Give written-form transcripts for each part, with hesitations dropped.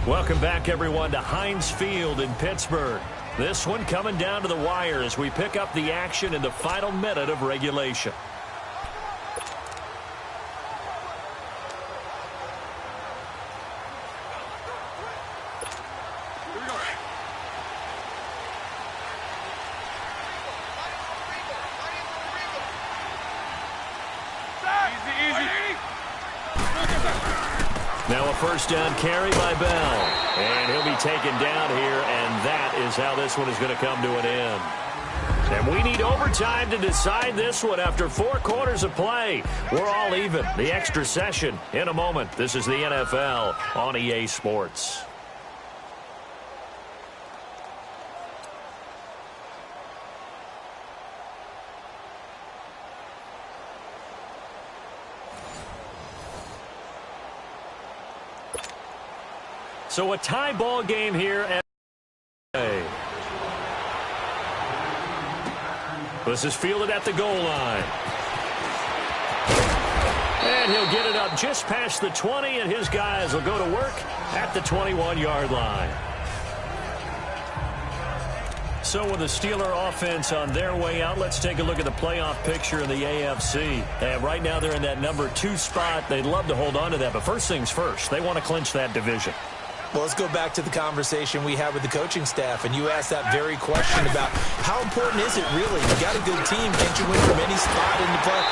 Welcome back, everyone, to Heinz Field in Pittsburgh. This one coming down to the wire as we pick up the action in the final minute of regulation. Now a first down carry by Bell. And he'll be taken down here, and that is how this one is going to come to an end. And we need overtime to decide this one after 4 quarters of play. We're all even. The extra session in a moment. This is the NFL on EA Sports. So a tie ball game here at this is fielded at the goal line. And he'll get it up just past the 20, and his guys will go to work at the 21-yard line. So with the Steeler offense on their way out, let's take a look at the playoff picture in the AFC. And right now they're in that number 2 spot. They'd love to hold on to that, but first things first, they want to clinch that division. Well, let's go back to the conversation we had with the coaching staff, and you asked that very question about how important is it really? You got a good team. Can't you win from any spot in the play?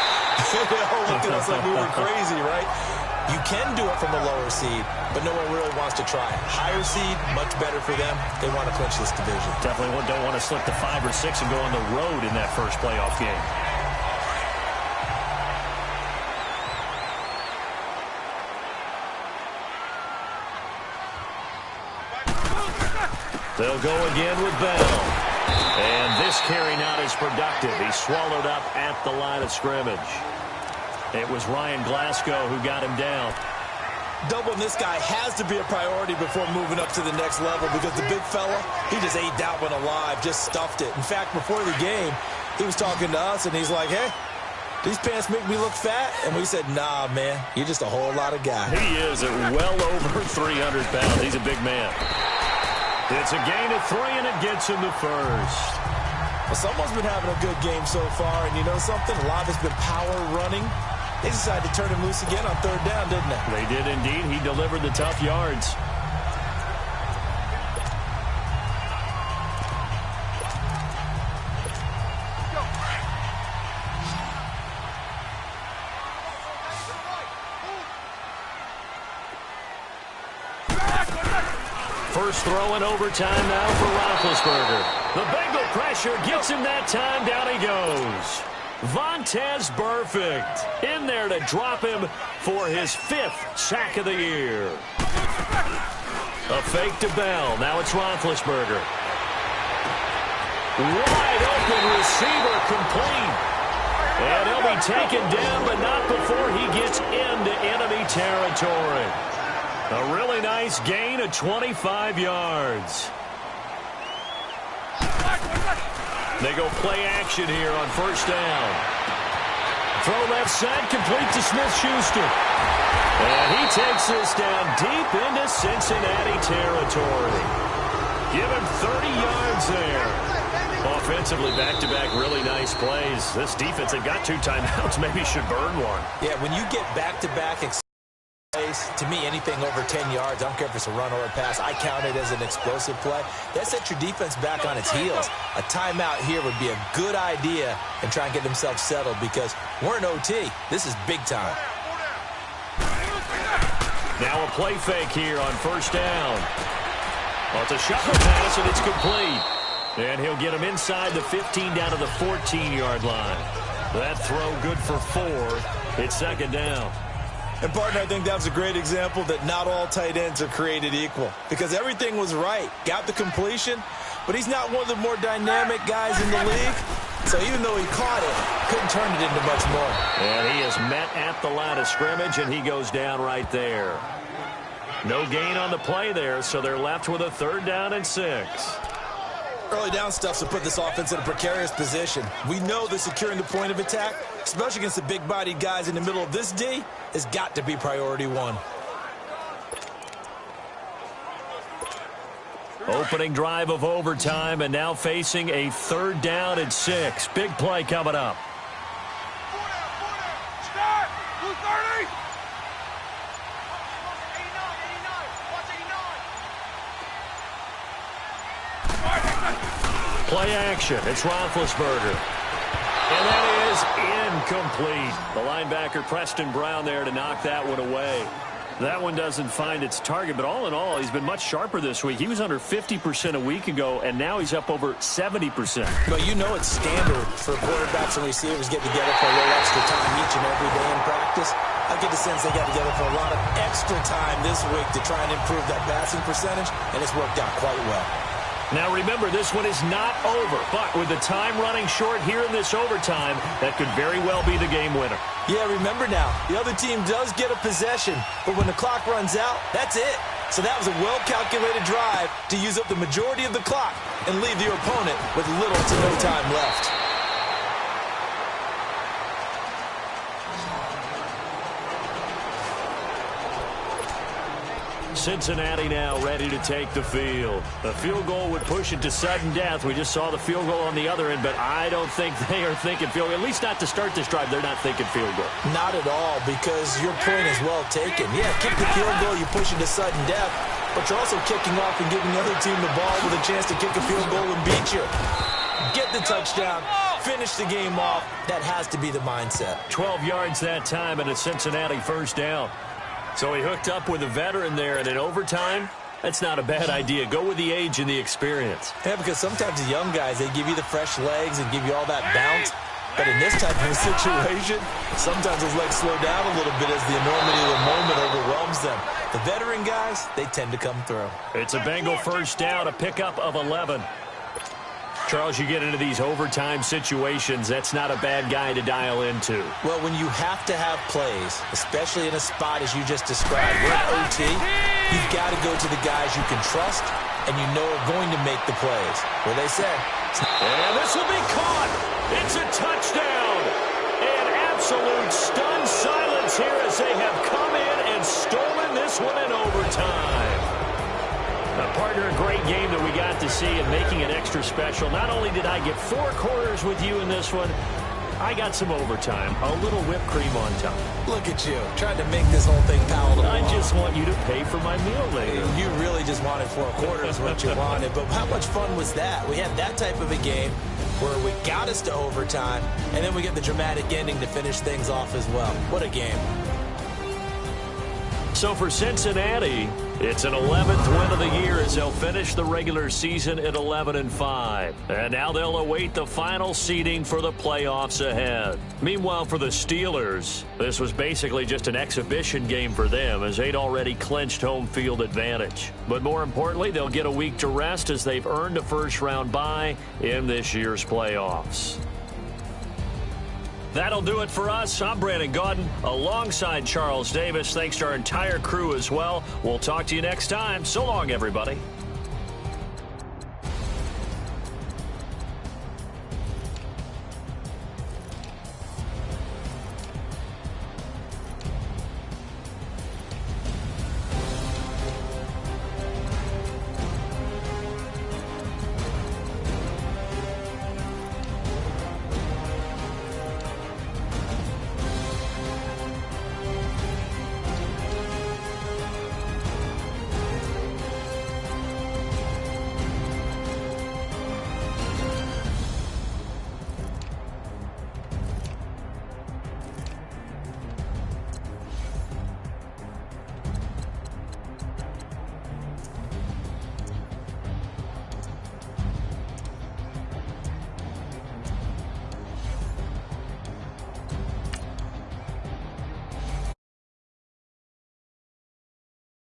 They all looked at us like we were crazy, right? You can do it from a lower seed, but no one really wants to try it. Higher seed, much better for them. They want to clinch this division. Definitely don't want to slip to 5 or 6 and go on the road in that first playoff game. They'll go again with Bell. And this carry not as productive. He's swallowed up at the line of scrimmage. It was Ryan Glasgow who got him down. Doubling this guy has to be a priority before moving up to the next level, because the big fella, he just ate that one alive, just stuffed it. In fact, before the game, he was talking to us, and he's like, hey, these pants make me look fat? And we said, nah, man, you're just a whole lot of guy. He is at well over 300 pounds. He's a big man. It's a gain of 3, and it gets him to first. Well, someone's been having a good game so far, and you know something? A lot of it's been power running. They decided to turn him loose again on 3rd down, didn't they? They did indeed. He delivered the tough yards. First throw in overtime now for Roethlisberger. The Bengal pressure gets him that time. Down he goes. Vontaze Burfict in there to drop him for his 5th sack of the year. A fake to Bell. Now it's Roethlisberger. Wide open receiver, complete. And he'll be taken down, but not before he gets into enemy territory. A really nice gain of 25 yards. They go play action here on first down. Throw left side, complete to Smith-Schuster. And he takes this down deep into Cincinnati territory. Give him 30 yards there. Offensively, back-to-back really nice plays. This defense, they've got 2 timeouts, maybe should burn one. Yeah, when you get back-to-back to me, anything over 10 yards, I don't care if it's a run or a pass, I count it as an explosive play. That sets your defense back on its heels. A timeout here would be a good idea, and try and get themselves settled, because we're in OT. This is big time. Now a play fake here on first down. Well, it's a shuttle pass, and it's complete. And he'll get him inside the 15 down to the 14-yard line. That throw good for 4. It's 2nd down. And, partner, I think that was a great example that not all tight ends are created equal, because everything was right. Got the completion, but he's not one of the more dynamic guys in the league. So even though he caught it, couldn't turn it into much more. And he is met at the line of scrimmage, and he goes down right there. No gain on the play there, so they're left with a 3rd down and 6. Early down stuff to put this offense in a precarious position. We know that securing the point of attack, especially against the big-bodied guys in the middle of this D, has got to be priority one. Opening drive of overtime, and now facing a 3rd down and 6. Big play coming up. Start! 230! Play action. It's Roethlisberger. And that is incomplete. The linebacker, Preston Brown, there to knock that one away. That one doesn't find its target, but all in all, he's been much sharper this week. He was under 50% a week ago, and now he's up over 70%. But you know it's standard for quarterbacks and receivers get together for a little extra time each and every day in practice. I get the sense they got together for a lot of extra time this week to try and improve that passing percentage, and it's worked out quite well. Now remember, this one is not over, but with the time running short here in this overtime, that could very well be the game winner. Yeah, remember now, the other team does get a possession, but when the clock runs out, that's it. So that was a well-calculated drive to use up the majority of the clock and leave your opponent with little to no time left. Cincinnati now ready to take the field. A field goal would push it to sudden death. We just saw the field goal on the other end, but I don't think they are thinking field goal. At least not to start this drive. They're not thinking field goal. Not at all, because your point is well taken. Yeah, kick the field goal, you push it to sudden death, but you're also kicking off and giving the other team the ball with a chance to kick a field goal and beat you. Get the touchdown, finish the game off. That has to be the mindset. 12 yards that time and a Cincinnati 1st down. So he hooked up with a veteran there, and in overtime, that's not a bad idea. Go with the age and the experience. Yeah, because sometimes the young guys, they give you the fresh legs and give you all that bounce. But in this type of a situation, sometimes those legs slow down a little bit as the enormity of the moment overwhelms them. The veteran guys, they tend to come through. It's a Bengal 1st down, a pickup of 11. Charles, you get into these overtime situations, that's not a bad guy to dial into. Well, when you have to have plays, especially in a spot as you just described, we're at OT, you've got to go to the guys you can trust and you know are going to make the plays. Well, they said. And this will be caught. It's a touchdown. And absolute stunned silence here as they have come in and stolen this one in overtime. Partner, a great game that we got to see and making it extra special. Not only did I get 4 quarters with you in this one, I got some overtime, a little whipped cream on top. Look at you, trying to make this whole thing palatable. I just want you to pay for my meal later. You really just wanted 4 quarters what you wanted, but how much fun was that? We had that type of a game where we got us to overtime, and then we get the dramatic ending to finish things off as well. What a game. So for Cincinnati, it's an 11th win of the year as they'll finish the regular season at 11-5. And now they'll await the final seeding for the playoffs ahead. Meanwhile, for the Steelers, this was basically just an exhibition game for them as they'd already clinched home field advantage. But more importantly, they'll get a week to rest as they've earned a first-round bye in this year's playoffs. That'll do it for us. I'm Brandon Gaudin alongside Charles Davis. Thanks to our entire crew as well. We'll talk to you next time. So long, everybody.